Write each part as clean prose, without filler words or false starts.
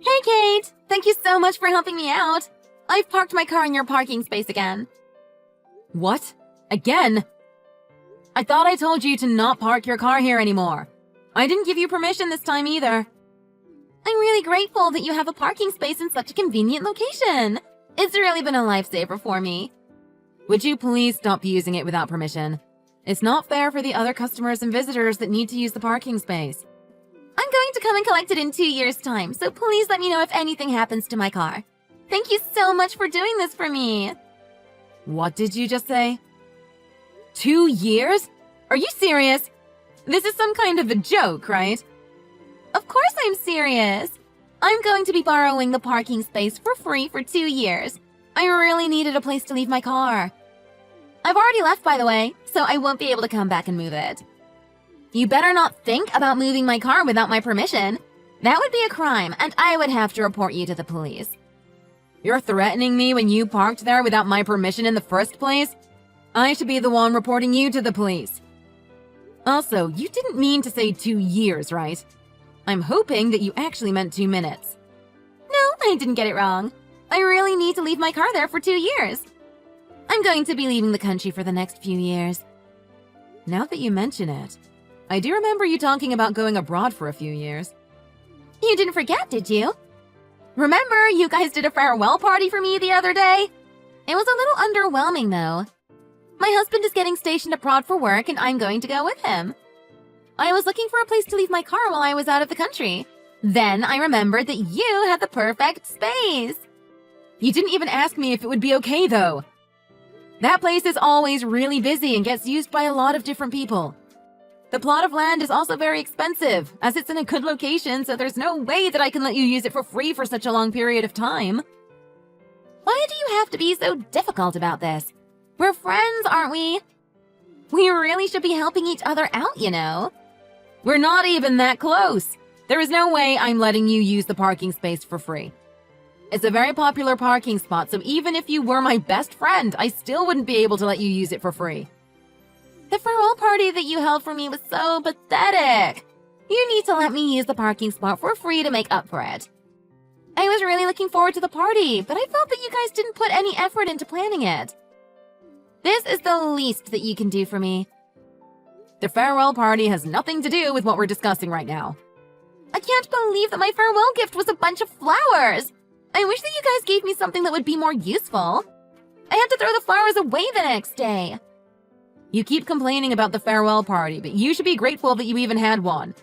Hey, Kate! Thank you so much for helping me out. I've parked my car in your parking space again. What? Again? I thought I told you to not park your car here anymore. I didn't give you permission this time either. I'm really grateful that you have a parking space in such a convenient location. It's really been a lifesaver for me. Would you please stop using it without permission? It's not fair for the other customers and visitors that need to use the parking space. I'm going to come and collect it in 2 years' time, so please let me know if anything happens to my car. Thank you so much for doing this for me. What did you just say? 2 years? Are you serious? This is some kind of a joke, right? Of course I'm serious. I'm going to be borrowing the parking space for free for 2 years. I really needed a place to leave my car. I've already left, by the way, so I won't be able to come back and move it. You better not think about moving my car without my permission. That would be a crime, and I would have to report you to the police. You're threatening me when you parked there without my permission in the first place? I should be the one reporting you to the police. Also, you didn't mean to say 2 years, right? I'm hoping that you actually meant 2 minutes. No, I didn't get it wrong. I really need to leave my car there for 2 years. I'm going to be leaving the country for the next few years. Now that you mention it, I do remember you talking about going abroad for a few years. You didn't forget, did you? Remember, you guys did a farewell party for me the other day? It was a little underwhelming, though. My husband is getting stationed abroad for work, and I'm going to go with him. I was looking for a place to leave my car while I was out of the country. Then I remembered that you had the perfect space. You didn't even ask me if it would be okay, though. That place is always really busy and gets used by a lot of different people. The plot of land is also very expensive, as it's in a good location, so there's no way that I can let you use it for free for such a long period of time. Why do you have to be so difficult about this? We're friends, aren't we? We really should be helping each other out, you know. We're not even that close. There is no way I'm letting you use the parking space for free. It's a very popular parking spot, so even if you were my best friend, I still wouldn't be able to let you use it for free. The farewell party that you held for me was so pathetic. You need to let me use the parking spot for free to make up for it. I was really looking forward to the party, but I felt that you guys didn't put any effort into planning it. This is the least that you can do for me. The farewell party has nothing to do with what we're discussing right now. I can't believe that my farewell gift was a bunch of flowers. I wish that you guys gave me something that would be more useful. I had to throw the flowers away the next day. You keep complaining about the farewell party, but you should be grateful that you even had one.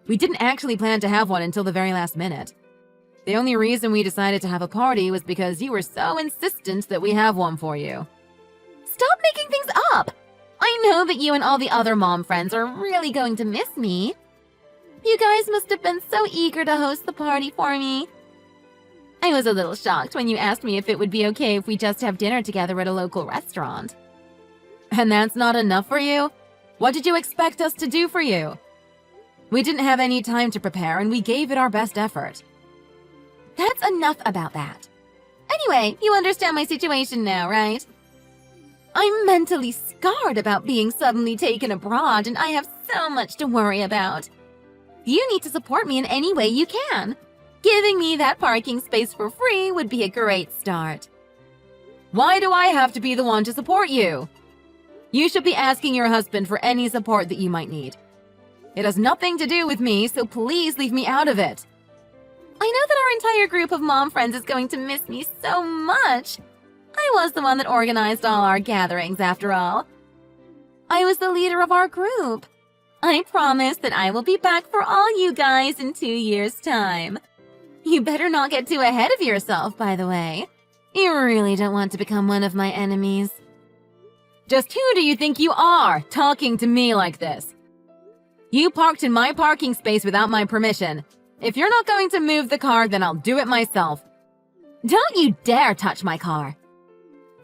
We didn't actually plan to have one until the very last minute. The only reason we decided to have a party was because you were so insistent that we have one for you. Stop making things up! I know that you and all the other mom friends are really going to miss me. You guys must have been so eager to host the party for me. I was a little shocked when you asked me if it would be okay if we just have dinner together at a local restaurant. And that's not enough for you? What did you expect us to do for you? We didn't have any time to prepare, and we gave it our best effort. That's enough about that. Anyway, you understand my situation now, right? I'm mentally scarred about being suddenly taken abroad, and I have so much to worry about. You need to support me in any way you can. Giving me that parking space for free would be a great start. Why do I have to be the one to support you? You should be asking your husband for any support that you might need. It has nothing to do with me, so please leave me out of it. I know that our entire group of mom friends is going to miss me so much. I was the one that organized all our gatherings, after all. I was the leader of our group. I promise that I will be back for all you guys in 2 years' time. You better not get too ahead of yourself, by the way. You really don't want to become one of my enemies. Just who do you think you are, talking to me like this? You parked in my parking space without my permission. If you're not going to move the car, then I'll do it myself. Don't you dare touch my car.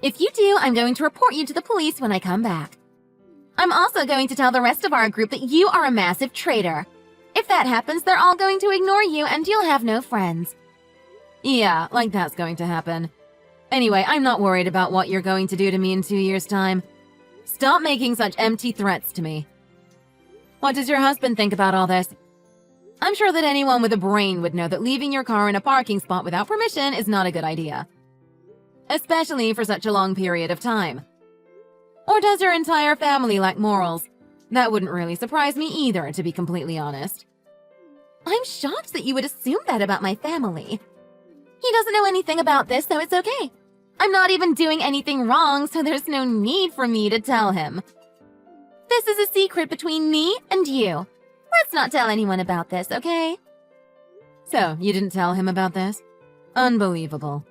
If you do, I'm going to report you to the police when I come back. I'm also going to tell the rest of our group that you are a massive traitor. If that happens, they're all going to ignore you and you'll have no friends. Yeah, like that's going to happen. Anyway, I'm not worried about what you're going to do to me in 2 years' time. Stop making such empty threats to me. What does your husband think about all this? I'm sure that anyone with a brain would know that leaving your car in a parking spot without permission is not a good idea. Especially for such a long period of time. Or does your entire family lack morals? That wouldn't really surprise me either, to be completely honest. I'm shocked that you would assume that about my family. He doesn't know anything about this, so it's okay. I'm not even doing anything wrong, so there's no need for me to tell him. This is a secret between me and you. Let's not tell anyone about this, okay? So, you didn't tell him about this? Unbelievable.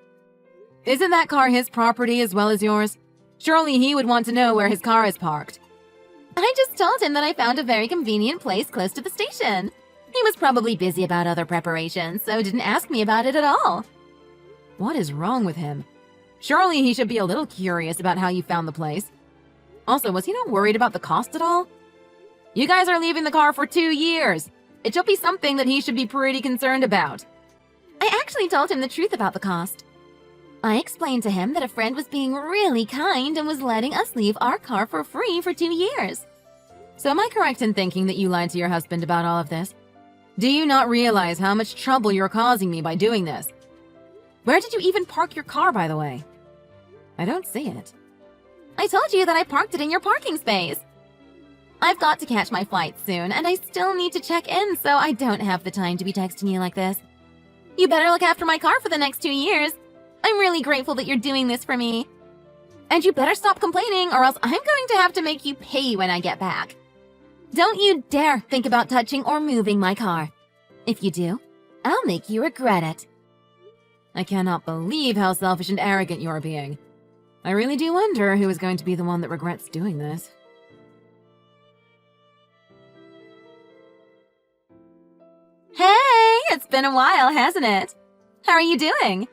Isn't that car his property as well as yours? Surely he would want to know where his car is parked. I just told him that I found a very convenient place close to the station. He was probably busy about other preparations, so didn't ask me about it at all. What is wrong with him? Surely he should be a little curious about how you found the place. Also, was he not worried about the cost at all? You guys are leaving the car for 2 years. It should be something that he should be pretty concerned about. I actually told him the truth about the cost. I explained to him that a friend was being really kind and was letting us leave our car for free for 2 years. So am I correct in thinking that you lied to your husband about all of this? Do you not realize how much trouble you're causing me by doing this? Where did you even park your car, by the way? I don't see it. I told you that I parked it in your parking space. I've got to catch my flight soon, and I still need to check in, so I don't have the time to be texting you like this. You better look after my car for the next 2 years. I'm really grateful that you're doing this for me. And you better stop complaining, or else I'm going to have to make you pay when I get back. Don't you dare think about touching or moving my car. If you do, I'll make you regret it. I cannot believe how selfish and arrogant you're being. I really do wonder who is going to be the one that regrets doing this. Hey, it's been a while, hasn't it? How are you doing?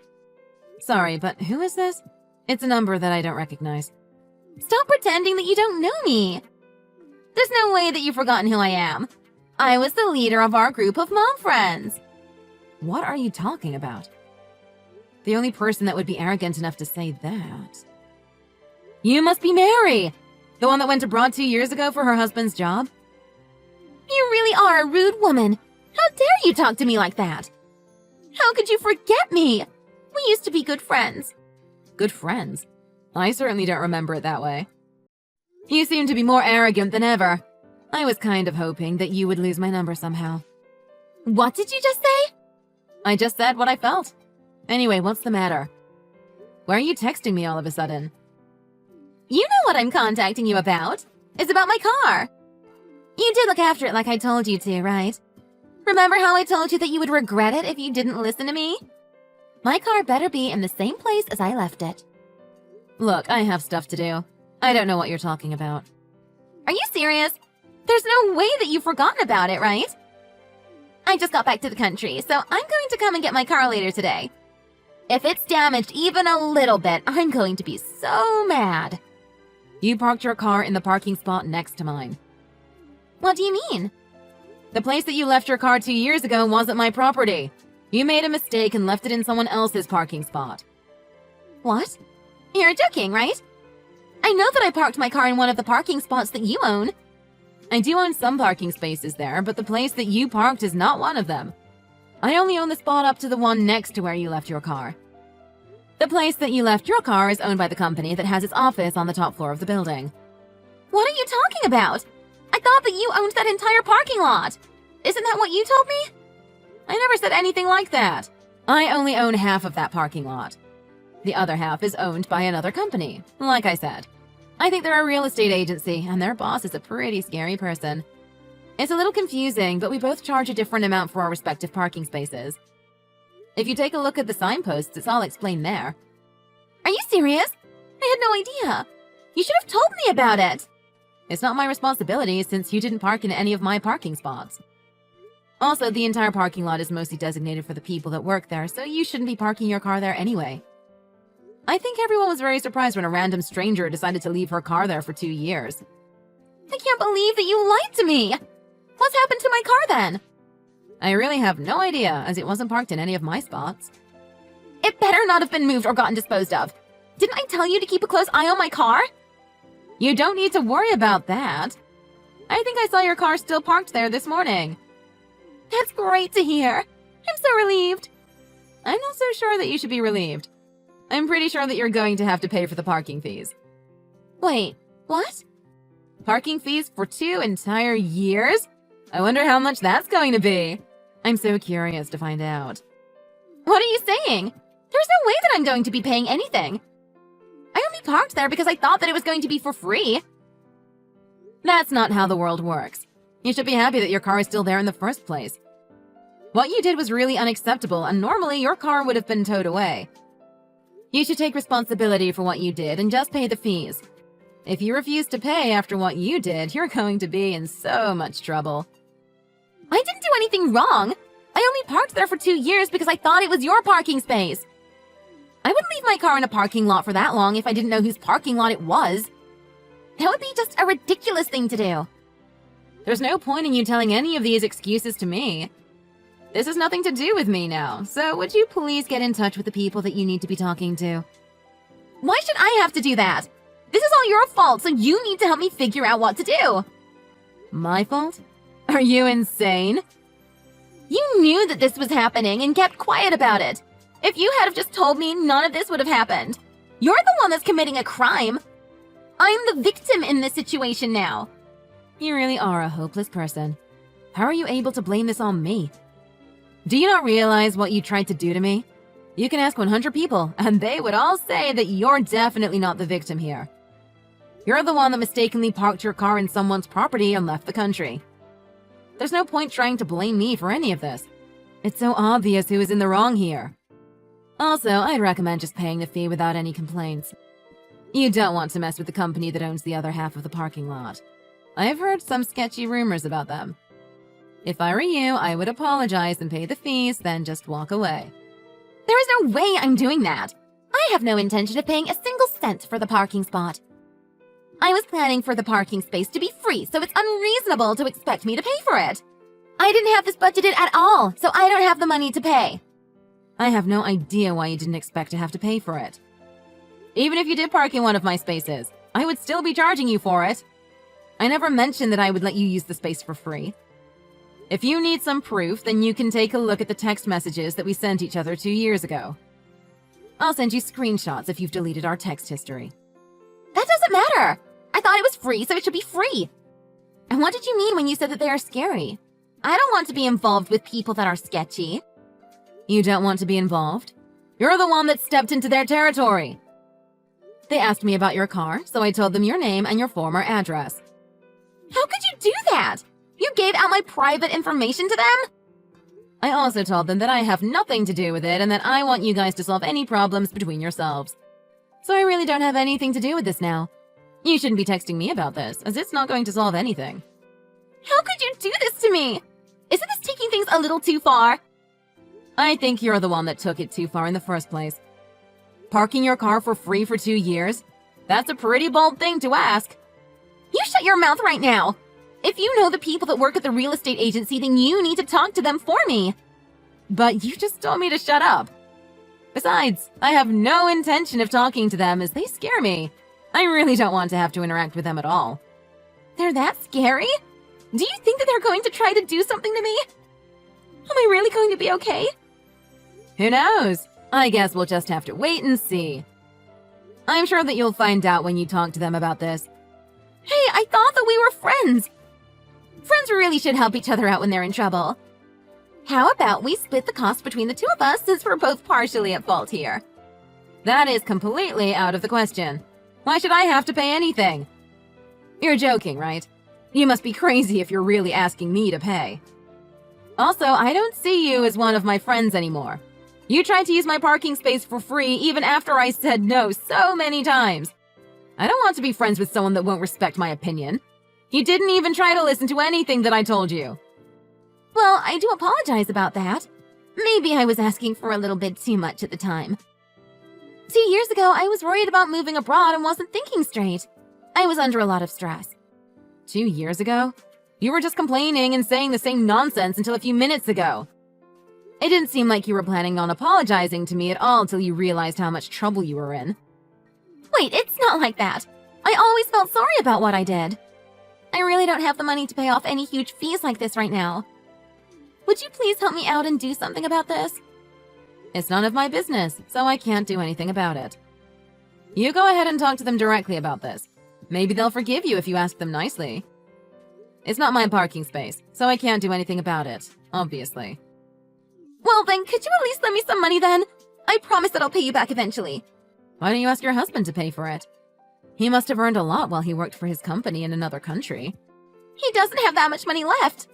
Sorry, but who is this? It's a number that I don't recognize. Stop pretending that you don't know me. There's no way that you've forgotten who I am. I was the leader of our group of mom friends. What are you talking about? The only person that would be arrogant enough to say that. You must be Mary! The one that went abroad 2 years ago for her husband's job? You really are a rude woman. How dare you talk to me like that? How could you forget me? We used to be good friends. Good friends? I certainly don't remember it that way. You seem to be more arrogant than ever. I was kind of hoping that you would lose my number somehow. What did you just say? I just said what I felt. Anyway, what's the matter? Why are you texting me all of a sudden? You know what I'm contacting you about. It's about my car. You did look after it like I told you to, right? Remember how I told you that you would regret it if you didn't listen to me? My car better be in the same place as I left it. Look, I have stuff to do. I don't know what you're talking about. Are you serious? There's no way that you've forgotten about it, right? I just got back to the country, so I'm going to come and get my car later today. If it's damaged even a little bit, I'm going to be so mad. You parked your car in the parking spot next to mine. What do you mean? The place that you left your car 2 years ago wasn't my property. You made a mistake and left it in someone else's parking spot. What? You're joking, right? I know that I parked my car in one of the parking spots that you own. I do own some parking spaces there, but the place that you parked is not one of them. I only own the spot up to the one next to where you left your car. The place that you left your car is owned by the company that has its office on the top floor of the building. What are you talking about? I thought that you owned that entire parking lot. Isn't that what you told me? I never said anything like that. I only own half of that parking lot. The other half is owned by another company, like I said. I think they're a real estate agency, and their boss is a pretty scary person. It's a little confusing, but we both charge a different amount for our respective parking spaces. If you take a look at the signposts, it's all explained there. Are you serious? I had no idea. You should have told me about it. It's not my responsibility since you didn't park in any of my parking spots. Also, the entire parking lot is mostly designated for the people that work there, so you shouldn't be parking your car there anyway. I think everyone was very surprised when a random stranger decided to leave her car there for 2 years. I can't believe that you lied to me. What's happened to my car then? I really have no idea, as it wasn't parked in any of my spots. It better not have been moved or gotten disposed of. Didn't I tell you to keep a close eye on my car? You don't need to worry about that. I think I saw your car still parked there this morning. That's great to hear. I'm so relieved. I'm not so sure that you should be relieved. I'm pretty sure that you're going to have to pay for the parking fees. Wait, what? Parking fees for 2 entire years? I wonder how much that's going to be. I'm so curious to find out. What are you saying? There's no way that I'm going to be paying anything. I only parked there because I thought that it was going to be for free. That's not how the world works. You should be happy that your car is still there in the first place. What you did was really unacceptable, and normally your car would have been towed away. You should take responsibility for what you did and just pay the fees. If you refuse to pay after what you did, you're going to be in so much trouble. I didn't do anything wrong. I only parked there for 2 years because I thought it was your parking space. I wouldn't leave my car in a parking lot for that long if I didn't know whose parking lot it was. That would be just a ridiculous thing to do. There's no point in you telling any of these excuses to me. This has nothing to do with me now, so would you please get in touch with the people that you need to be talking to? Why should I have to do that? This is all your fault, so you need to help me figure out what to do. My fault? Are you insane? You knew that this was happening and kept quiet about it. If you had have just told me, none of this would have happened. You're the one that's committing a crime. I'm the victim in this situation now. You really are a hopeless person. How are you able to blame this on me? Do you not realize what you tried to do to me? You can ask 100 people, and they would all say that you're definitely not the victim here. You're the one that mistakenly parked your car in someone's property and left the country. There's no point trying to blame me for any of this. It's so obvious who is in the wrong here. Also, I'd recommend just paying the fee without any complaints. You don't want to mess with the company that owns the other half of the parking lot. I've heard some sketchy rumors about them. If I were you, I would apologize and pay the fees, then just walk away. There is no way I'm doing that. I have no intention of paying a single cent for the parking spot. I was planning for the parking space to be free, so it's unreasonable to expect me to pay for it. I didn't have this budgeted at all, so I don't have the money to pay. I have no idea why you didn't expect to have to pay for it. Even if you did park in one of my spaces, I would still be charging you for it. I never mentioned that I would let you use the space for free. If you need some proof, then you can take a look at the text messages that we sent each other 2 years ago. I'll send you screenshots if you've deleted our text history. That doesn't matter. I thought it was free, so it should be free. And what did you mean when you said that they are scary? I don't want to be involved with people that are sketchy. You don't want to be involved? You're the one that stepped into their territory. They asked me about your car, so I told them your name and your former address. How could you do that? You gave out my private information to them? I also told them that I have nothing to do with it and that I want you guys to solve any problems between yourselves. So I really don't have anything to do with this now. You shouldn't be texting me about this, as it's not going to solve anything. How could you do this to me? Isn't this taking things a little too far? I think you're the one that took it too far in the first place. Parking your car for free for 2 years? That's a pretty bold thing to ask. You shut your mouth right now. If you know the people that work at the real estate agency, then you need to talk to them for me. But you just told me to shut up. Besides, I have no intention of talking to them as they scare me. I really don't want to have to interact with them at all. They're that scary? Do you think that they're going to try to do something to me? Am I really going to be okay? Who knows? I guess we'll just have to wait and see. I'm sure that you'll find out when you talk to them about this. Hey, I thought that we were friends. Friends really should help each other out when they're in trouble. How about we split the cost between the two of us since we're both partially at fault here? That is completely out of the question. Why should I have to pay anything? You're joking, right? You must be crazy if you're really asking me to pay. Also, I don't see you as one of my friends anymore. You tried to use my parking space for free even after I said no so many times. I don't want to be friends with someone that won't respect my opinion. You didn't even try to listen to anything that I told you. Well, I do apologize about that. Maybe I was asking for a little bit too much at the time. 2 years ago, I was worried about moving abroad and wasn't thinking straight. I was under a lot of stress. 2 years ago? You were just complaining and saying the same nonsense until a few minutes ago. It didn't seem like you were planning on apologizing to me at all till you realized how much trouble you were in. Wait, it's not like that. I always felt sorry about what I did. I really don't have the money to pay off any huge fees like this right now. Would you please help me out and do something about this? It's none of my business, so I can't do anything about it. You go ahead and talk to them directly about this. Maybe they'll forgive you if you ask them nicely. It's not my parking space, so I can't do anything about it, obviously. Well then, could you at least lend me some money then? I promise that I'll pay you back eventually. Why don't you ask your husband to pay for it? He must have earned a lot while he worked for his company in another country. He doesn't have that much money left.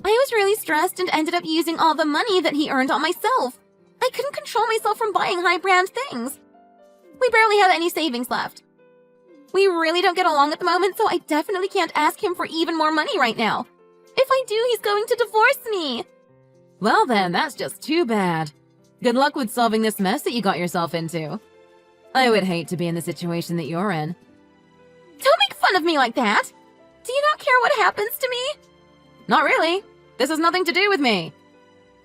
I was really stressed and ended up using all the money that he earned on myself. I couldn't control myself from buying high-brand things. We barely have any savings left. We really don't get along at the moment, so I definitely can't ask him for even more money right now. If I do, he's going to divorce me. Well then, that's just too bad. Good luck with solving this mess that you got yourself into. I would hate to be in the situation that you're in. Don't make fun of me like that. Do you not care what happens to me? Not really. This has nothing to do with me.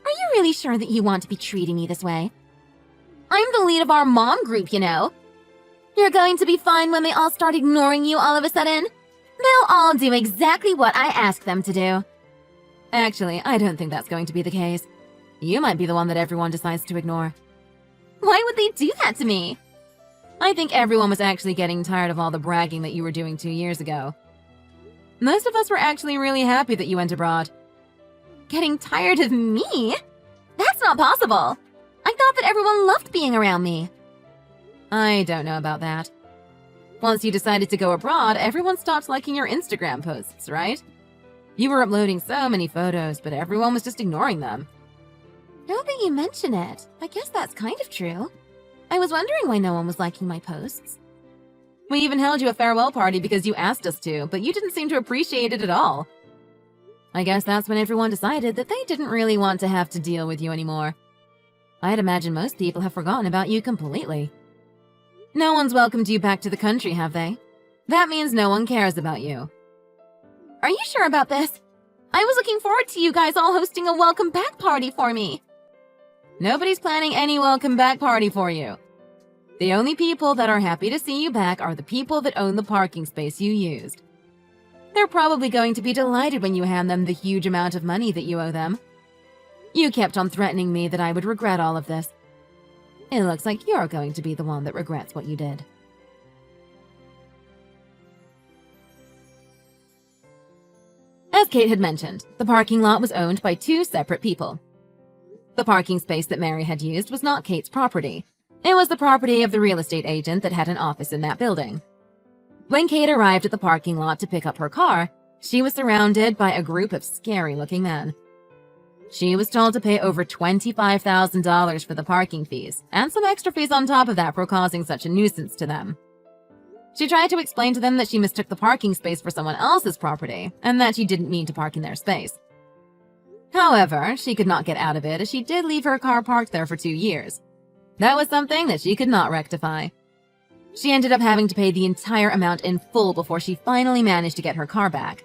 Are you really sure that you want to be treating me this way? I'm the lead of our mom group, you know. You're going to be fine when they all start ignoring you all of a sudden. They'll all do exactly what I ask them to do. Actually, I don't think that's going to be the case. You might be the one that everyone decides to ignore. Why would they do that to me? I think everyone was actually getting tired of all the bragging that you were doing 2 years ago. Most of us were actually really happy that you went abroad. Getting tired of me? That's not possible. I thought that everyone loved being around me. I don't know about that. Once you decided to go abroad, everyone stopped liking your Instagram posts, right? You were uploading so many photos, but everyone was just ignoring them. Now that you mention it, I guess that's kind of true. I was wondering why no one was liking my posts. We even held you a farewell party because you asked us to, but you didn't seem to appreciate it at all. I guess that's when everyone decided that they didn't really want to have to deal with you anymore. I'd imagine most people have forgotten about you completely. No one's welcomed you back to the country, have they? That means no one cares about you. Are you sure about this? I was looking forward to you guys all hosting a welcome back party for me. Nobody's planning any welcome back party for you. The only people that are happy to see you back are the people that own the parking space you used. They're probably going to be delighted when you hand them the huge amount of money that you owe them. You kept on threatening me that I would regret all of this. It looks like you're going to be the one that regrets what you did. As Kate had mentioned, the parking lot was owned by 2 separate people. The parking space that Mary had used was not Kate's property. It was the property of the real estate agent that had an office in that building. When Kate arrived at the parking lot to pick up her car, she was surrounded by a group of scary-looking men. She was told to pay over $25,000 for the parking fees, and some extra fees on top of that for causing such a nuisance to them. She tried to explain to them that she mistook the parking space for someone else's property, and that she didn't mean to park in their space. However, she could not get out of it as she did leave her car parked there for 2 years. That was something that she could not rectify. She ended up having to pay the entire amount in full before she finally managed to get her car back.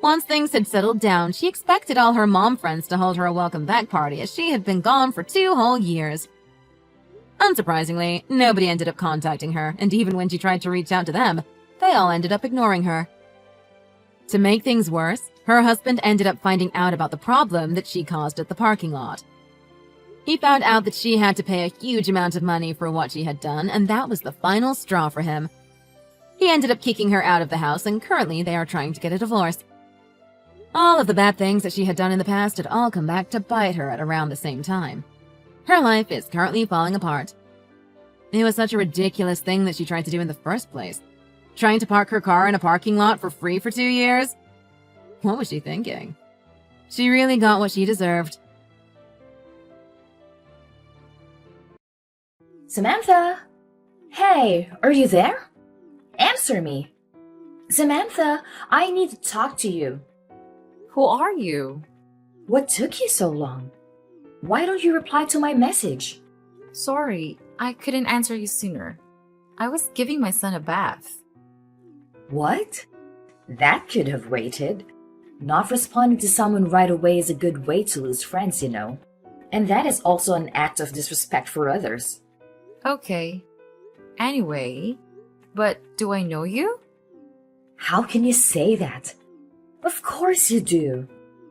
Once things had settled down, she expected all her mom friends to hold her a welcome back party as she had been gone for 2 whole years. Unsurprisingly, nobody ended up contacting her, and even when she tried to reach out to them, they all ended up ignoring her. To make things worse, her husband ended up finding out about the problem that she caused at the parking lot. He found out that she had to pay a huge amount of money for what she had done, and that was the final straw for him. He ended up kicking her out of the house, and currently they are trying to get a divorce. All of the bad things that she had done in the past had all come back to bite her at around the same time. Her life is currently falling apart. It was such a ridiculous thing that she tried to do in the first place. Trying to park her car in a parking lot for free for 2 years? What was she thinking? She really got what she deserved. Samantha? Hey, are you there? Answer me. Samantha, I need to talk to you. Who are you? What took you so long? Why don't you reply to my message? Sorry, I couldn't answer you sooner. I was giving my son a bath. What? That could have waited. Not responding to someone right away is a good way to lose friends, you know. And that is also an act of disrespect for others. Okay. Anyway, but do I know you? How can you say that? Of course you do.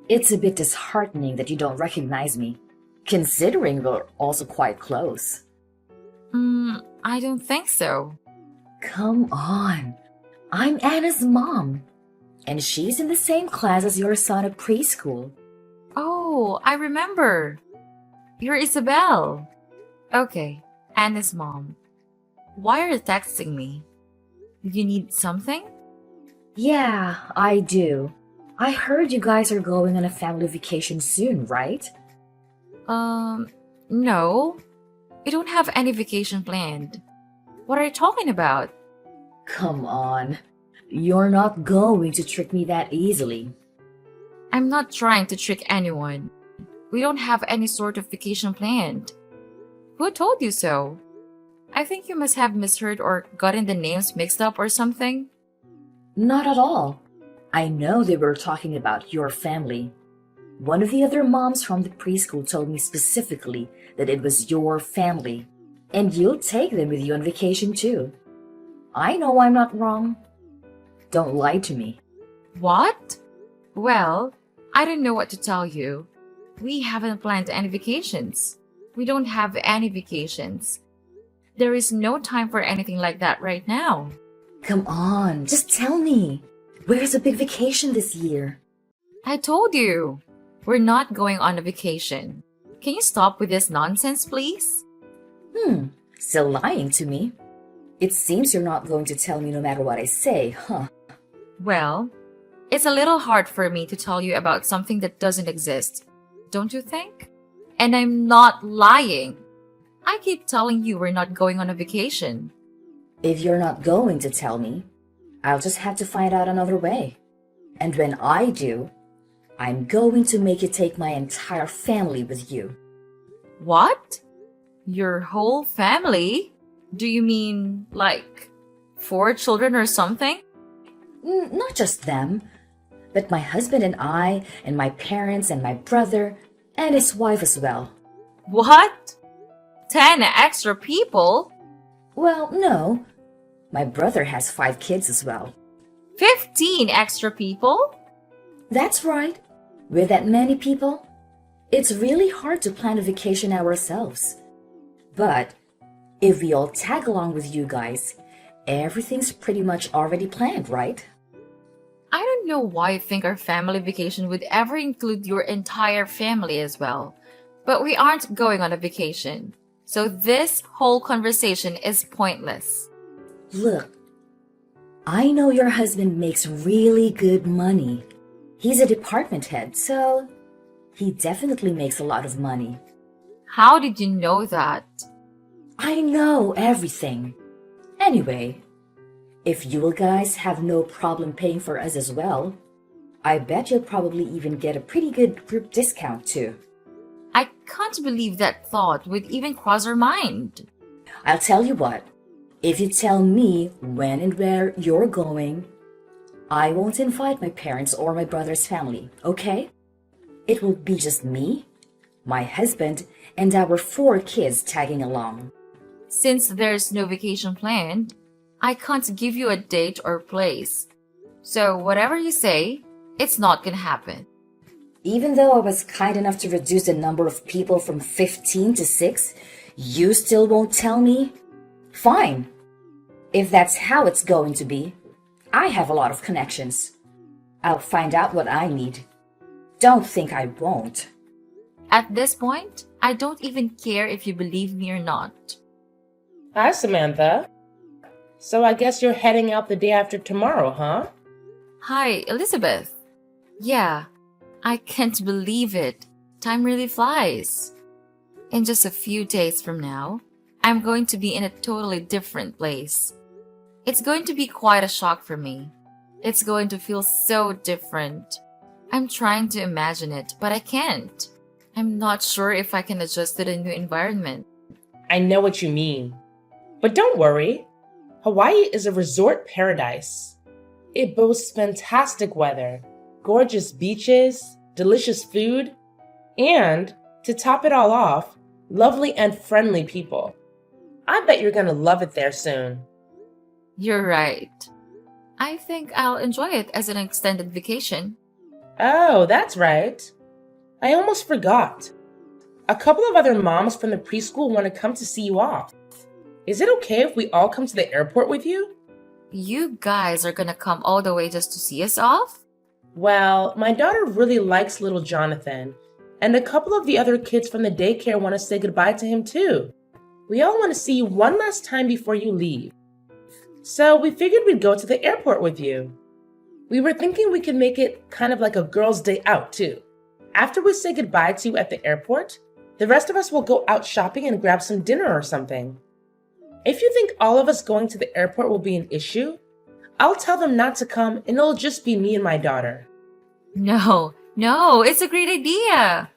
It's a bit disheartening that you don't recognize me, considering we're also quite close. I don't think so. Come on. I'm Anna's mom, and she's in the same class as your son at preschool. Oh, I remember. You're Isabel. Okay, Anna's mom. Why are you texting me? Did you need something? Yeah, I do. I heard you guys are going on a family vacation soon, right? No. We don't have any vacation planned. What are you talking about? Come on. You're not going to trick me that easily. I'm not trying to trick anyone. We don't have any sort of vacation planned. Who told you so? I think you must have misheard or gotten the names mixed up or something. Not at all. I know they were talking about your family. One of the other moms from the preschool told me specifically that it was your family, and you'll take them with you on vacation too. I know I'm not wrong. Don't lie to me. What? Well, I don't know what to tell you. We haven't planned any vacations. We don't have any vacations. There is no time for anything like that right now. Come on, just tell me. Where's a big vacation this year? I told you. We're not going on a vacation. Can you stop with this nonsense, please? Still lying to me. It seems you're not going to tell me no matter what I say, huh? Well, it's a little hard for me to tell you about something that doesn't exist, don't you think? And I'm not lying. I keep telling you we're not going on a vacation. If you're not going to tell me, I'll just have to find out another way. And when I do, I'm going to make you take my entire family with you. What? Your whole family? Do you mean, like, 4 children or something? Not just them, but my husband and my parents and my brother, and his wife as well. What? 10 extra people? Well, no. My brother has 5 kids as well. 15 extra people? That's right. With that many people, it's really hard to plan a vacation ourselves. But if we all tag along with you guys, everything's pretty much already planned, right? I don't know why you think our family vacation would ever include your entire family as well. But we aren't going on a vacation. So this whole conversation is pointless. Look, I know your husband makes really good money. He's a department head, so he definitely makes a lot of money. How did you know that? I know everything. Anyway, if you guys have no problem paying for us as well, I bet you'll probably even get a pretty good group discount too. I can't believe that thought would even cross our mind. I'll tell you what, if you tell me when and where you're going, I won't invite my parents or my brother's family, okay? It will be just me, my husband, and our 4 kids tagging along. Since there's no vacation planned, I can't give you a date or place. So whatever you say, it's not gonna happen. Even though I was kind enough to reduce the number of people from 15 to 6, you still won't tell me? Fine. If that's how it's going to be, I have a lot of connections. I'll find out what I need. Don't think I won't. At this point, I don't even care if you believe me or not. Hi, Samantha. So I guess you're heading out the day after tomorrow, huh? Hi, Elizabeth. Yeah, I can't believe it. Time really flies. In just a few days from now, I'm going to be in a totally different place. It's going to be quite a shock for me. It's going to feel so different. I'm trying to imagine it, but I can't. I'm not sure if I can adjust to the new environment. I know what you mean. But don't worry. Hawaii is a resort paradise. It boasts fantastic weather, gorgeous beaches, delicious food, and, to top it all off, lovely and friendly people. I bet you're gonna love it there soon. You're right. I think I'll enjoy it as an extended vacation. Oh, that's right. I almost forgot. A couple of other moms from the preschool want to come to see you off. Is it okay if we all come to the airport with you? You guys are gonna come all the way just to see us off? Well, my daughter really likes little Jonathan, and a couple of the other kids from the daycare want to say goodbye to him too. We all want to see you one last time before you leave. So we figured we'd go to the airport with you. We were thinking we could make it kind of like a girls' day out too. After we say goodbye to you at the airport, the rest of us will go out shopping and grab some dinner or something. If you think all of us going to the airport will be an issue, I'll tell them not to come and it'll just be me and my daughter. No, it's a great idea.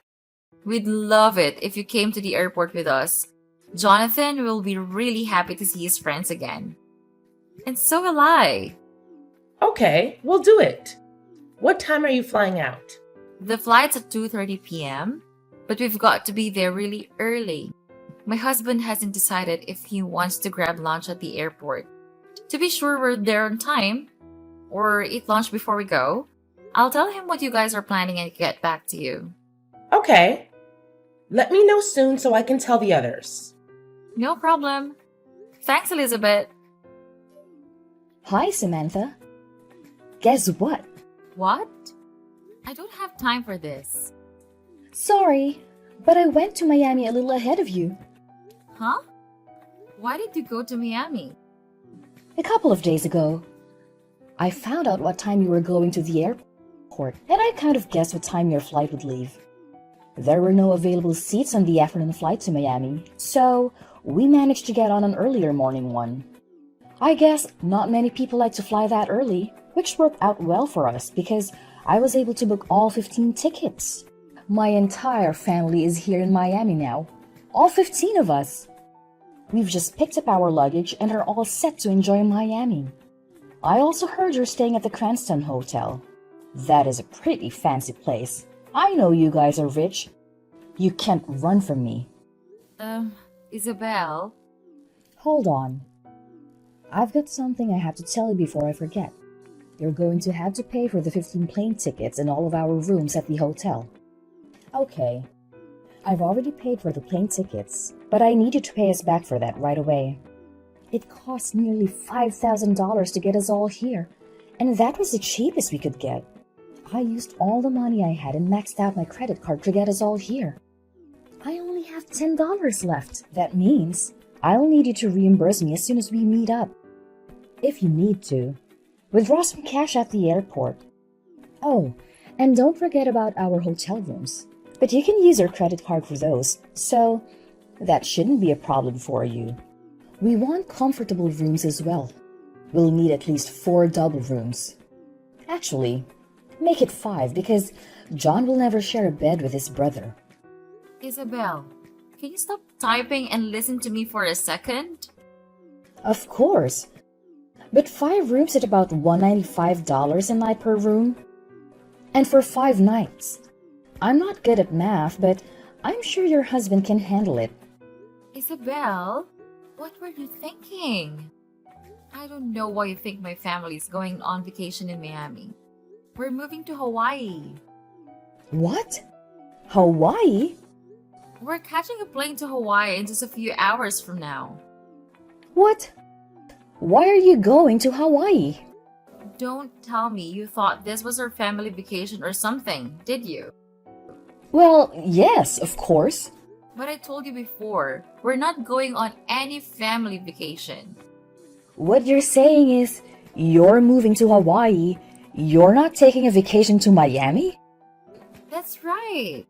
We'd love it if you came to the airport with us. Jonathan will be really happy to see his friends again. And so will I. Okay, we'll do it. What time are you flying out? The flight's at 2:30 p.m., but we've got to be there really early. My husband hasn't decided if he wants to grab lunch at the airport. To be sure we're there on time, or eat lunch before we go, I'll tell him what you guys are planning and get back to you. Okay. Let me know soon so I can tell the others. No problem. Thanks, Elizabeth. Hi, Samantha. Guess what? What? I don't have time for this. Sorry, but I went to Miami a little ahead of you. Huh? Why did you go to Miami? A couple of days ago. I found out what time you were going to the airport, and I kind of guessed what time your flight would leave. There were no available seats on the afternoon flight to Miami, so we managed to get on an earlier morning one. I guess not many people like to fly that early, which worked out well for us because I was able to book all 15 tickets. My entire family is here in Miami now. All 15 of us. We've just picked up our luggage and are all set to enjoy Miami. I also heard you're staying at the Cranston Hotel. That is a pretty fancy place. I know you guys are rich. You can't run from me. Isabel? Hold on. I've got something I have to tell you before I forget. You're going to have to pay for the 15 plane tickets and all of our rooms at the hotel. Okay. I've already paid for the plane tickets, but I need you to pay us back for that right away. It cost nearly $5,000 to get us all here, and that was the cheapest we could get. I used all the money I had and maxed out my credit card to get us all here. I only have $10 left. That means I'll need you to reimburse me as soon as we meet up. If you need to. Withdraw some cash at the airport. Oh, and don't forget about our hotel rooms. But you can use your credit card for those, so that shouldn't be a problem for you. We want comfortable rooms as well. We'll need at least 4 double rooms. Actually, make it 5 because John will never share a bed with his brother. Isabel, can you stop typing and listen to me for a second? Of course. But 5 rooms at about $195 a night per room. And for 5 nights. I'm not good at math, but I'm sure your husband can handle it. Isabel, what were you thinking? I don't know why you think my family is going on vacation in Miami. We're moving to Hawaii. What? Hawaii? We're catching a plane to Hawaii in just a few hours from now. What? Why are you going to Hawaii? Don't tell me you thought this was our family vacation or something, did you? Well, yes, of course. But I told you before, we're not going on any family vacation. What you're saying is, you're moving to Hawaii, you're not taking a vacation to Miami? That's right.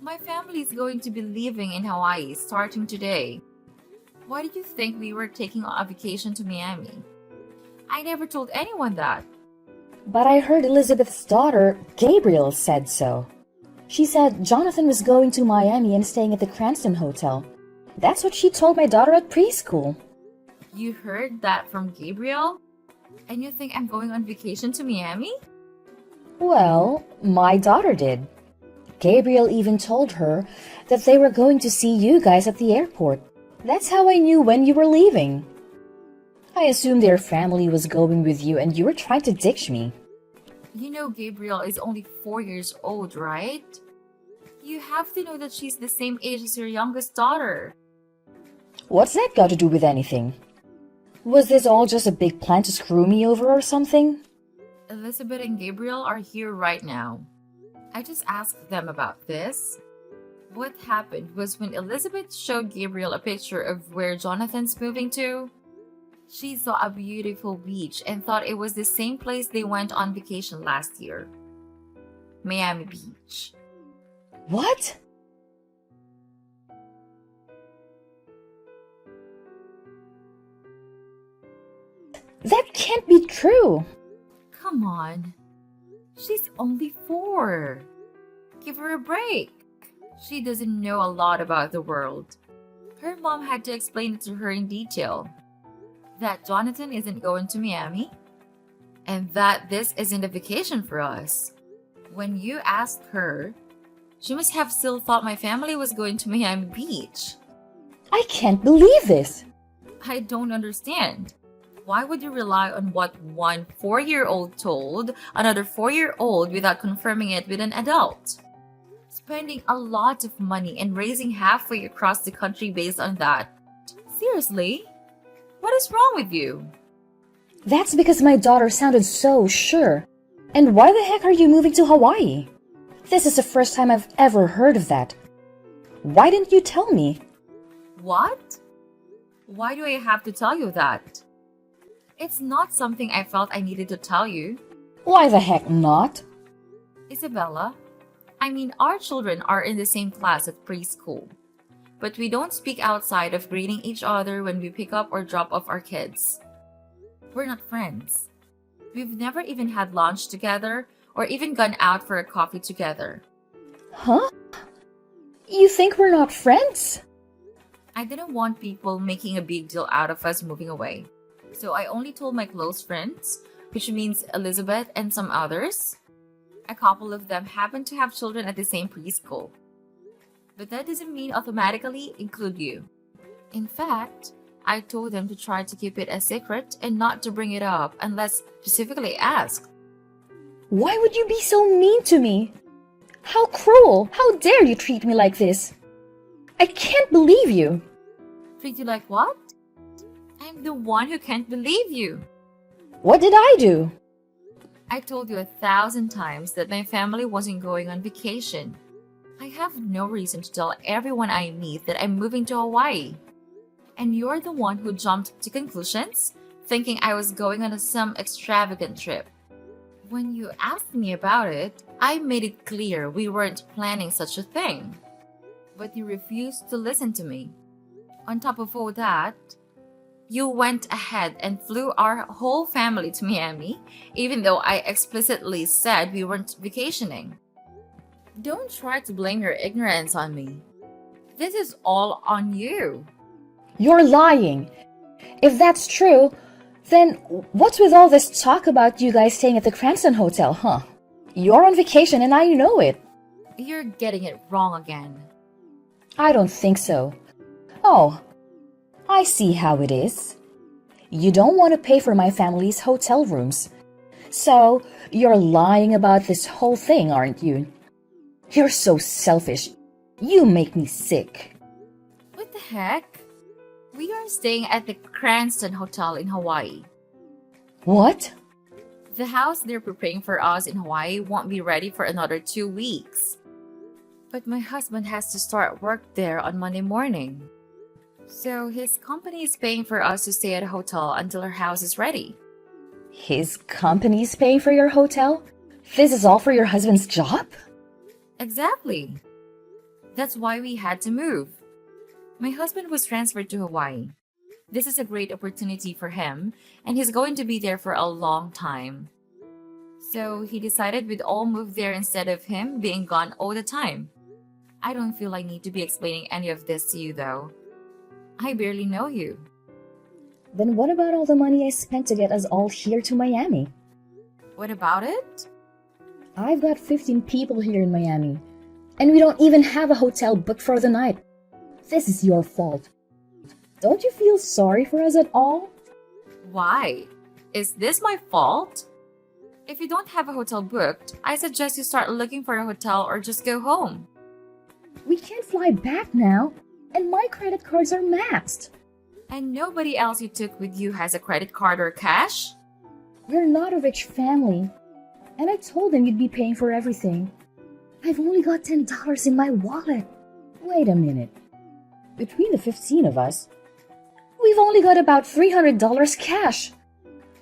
My family is going to be living in Hawaii starting today. Why did you think we were taking a vacation to Miami? I never told anyone that. But I heard Elizabeth's daughter, Gabriel, said so. She said Jonathan was going to Miami and staying at the Cranston Hotel. That's what she told my daughter at preschool. You heard that from Gabriel? And you think I'm going on vacation to Miami? Well, my daughter did. Gabriel even told her that they were going to see you guys at the airport. That's how I knew when you were leaving. I assumed their family was going with you and you were trying to ditch me. You know Gabriel is only 4 years old, right? You have to know that she's the same age as your youngest daughter. What's that got to do with anything? Was this all just a big plan to screw me over or something? Elizabeth and Gabriel are here right now. I just asked them about this. What happened was when Elizabeth showed Gabriel a picture of where Jonathan's moving to, she saw a beautiful beach and thought it was the same place they went on vacation last year. Miami Beach. What? That can't be true. Come on. She's only 4. Give her a break. She doesn't know a lot about the world. Her mom had to explain it to her in detail. That Jonathan isn't going to Miami, and that this isn't a vacation for us. When you asked her, she must have still thought my family was going to Miami Beach. I can't believe this. I don't understand. Why would you rely on what one 4-year-old told another 4-year-old without confirming it with an adult? Spending a lot of money and racing halfway across the country based on that. Seriously? What is wrong with you? That's because my daughter sounded so sure. And why the heck are you moving to Hawaii? This is the first time I've ever heard of that. Why didn't you tell me? What? Why do I have to tell you that? It's not something I felt I needed to tell you. Why the heck not? Isabella, our children are in the same class at preschool, but we don't speak outside of greeting each other when we pick up or drop off our kids. We're not friends. We've never even had lunch together or even gone out for a coffee together. Huh? You think we're not friends? I didn't want people making a big deal out of us moving away. So I only told my close friends, which means Elizabeth and some others. A couple of them happen to have children at the same preschool. But that doesn't mean automatically include you. In fact, I told them to try to keep it a secret and not to bring it up unless specifically asked. Why would you be so mean to me? How cruel! How dare you treat me like this? I can't believe you. Treat you like what? I'm the one who can't believe you. What did I do? I told you 1,000 times that my family wasn't going on vacation. I have no reason to tell everyone I meet that I'm moving to Hawaii. And you're the one who jumped to conclusions, thinking I was going on some extravagant trip. When you asked me about it, I made it clear we weren't planning such a thing. But you refused to listen to me. On top of all that, you went ahead and flew our whole family to Miami, even though I explicitly said we weren't vacationing. Don't try to blame your ignorance on me. This is all on you. You're lying. If that's true, then what's with all this talk about you guys staying at the Cranston Hotel, huh? You're on vacation and I know it. You're getting it wrong again. I don't think so. Oh, I see how it is. You don't want to pay for my family's hotel rooms. So, you're lying about this whole thing, aren't you? You're so selfish. You make me sick. What the heck? We are staying at the Cranston Hotel in Hawaii. What? The house they're preparing for us in Hawaii won't be ready for another 2 weeks. But my husband has to start work there on Monday morning. So his company is paying for us to stay at a hotel until our house is ready. His company's paying for your hotel? This is all for your husband's job? Exactly. That's why we had to move. My husband was transferred to Hawaii. This is a great opportunity for him, and he's going to be there for a long time. So he decided we'd all move there instead of him being gone all the time. I don't feel I need to be explaining any of this to you, though. I barely know you. Then what about all the money I spent to get us all here to Miami? What about it? I've got 15 people here in Miami, and we don't even have a hotel booked for the night. This is your fault. Don't you feel sorry for us at all? Why? Is this my fault? If you don't have a hotel booked, I suggest you start looking for a hotel or just go home. We can't fly back now, and my credit cards are maxed. And nobody else you took with you has a credit card or cash? We're not a rich family, and I told them you'd be paying for everything. I've only got $10 in my wallet. Wait a minute. Between the 15 of us, we've only got about $300 cash.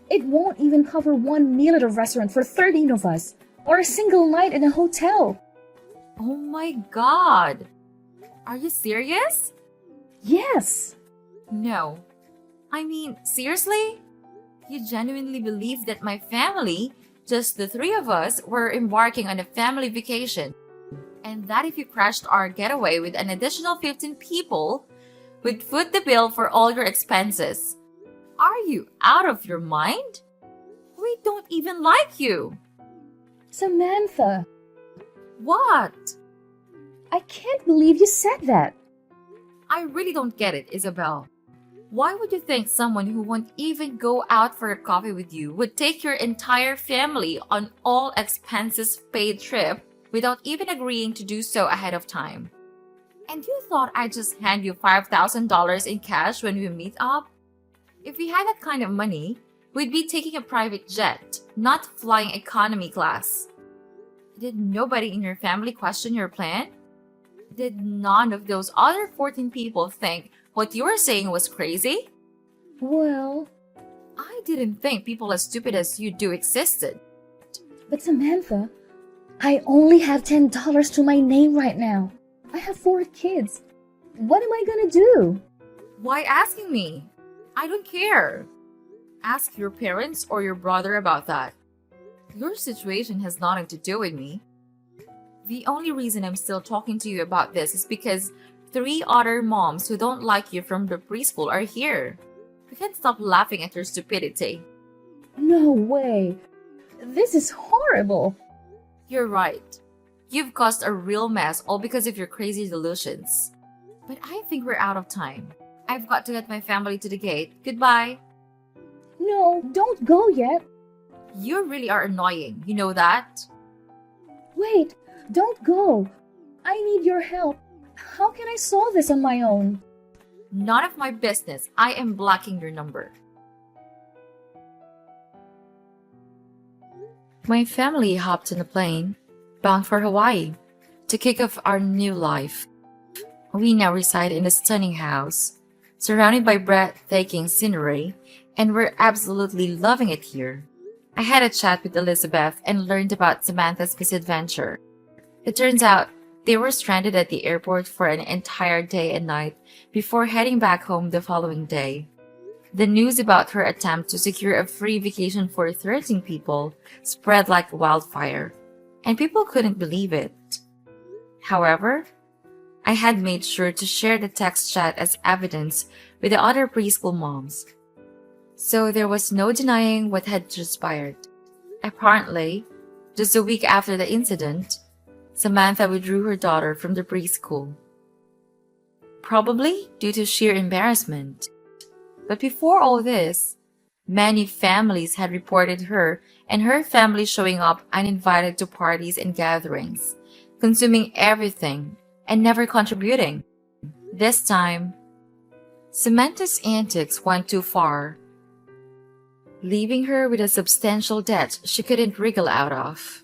It won't even cover one meal at a restaurant for 13 of us, or a single night in a hotel. Oh my god! Are you serious? Yes. No. I mean, seriously? You genuinely believe that my family, just the three of us, were embarking on a family vacation? And that if you crashed our getaway with an additional 15 people, would foot the bill for all your expenses? Are you out of your mind? We don't even like you. Samantha, What? I can't believe you said that. I really don't get it, Isabel. Why would you think someone who won't even go out for a coffee with you would take your entire family on all expenses paid trip without even agreeing to do so ahead of time? And you thought I'd just hand you $5,000 in cash when we meet up? If we had that kind of money, we'd be taking a private jet, not flying economy class. Did nobody in your family question your plan? Did none of those other 14 people think what you were saying was crazy? Well, I didn't think people as stupid as you do existed. but Samantha, I only have $10 to my name right now. I have 4 kids. What am I gonna do? Why asking me? I don't care. Ask your parents or your brother about that. Your situation has nothing to do with me. The only reason I'm still talking to you about this is because 3 other moms who don't like you from the preschool are here. We can't stop laughing at your stupidity. No way. This is horrible. You're right. You've caused a real mess all because of your crazy delusions. But I think we're out of time. I've got to get my family to the gate. Goodbye. No, don't go yet. You really are annoying. You know that? Wait, don't go. I need your help. How can I solve this on my own? None of my business. I am blocking your number. My family hopped on a plane, bound for Hawaii, to kick off our new life. We now reside in a stunning house, surrounded by breathtaking scenery, and we're absolutely loving it here. I had a chat with Elizabeth and learned about Samantha's misadventure. It turns out they were stranded at the airport for an entire day and night before heading back home the following day. The news about her attempt to secure a free vacation for 13 people spread like wildfire, and people couldn't believe it. However, I had made sure to share the text chat as evidence with the other preschool moms. So there was no denying what had transpired. Apparently, just a week after the incident, Samantha withdrew her daughter from the preschool. Probably due to sheer embarrassment. But before all this, many families had reported her and her family showing up uninvited to parties and gatherings, consuming everything and never contributing. This time, Samantha's antics went too far, leaving her with a substantial debt she couldn't wriggle out of.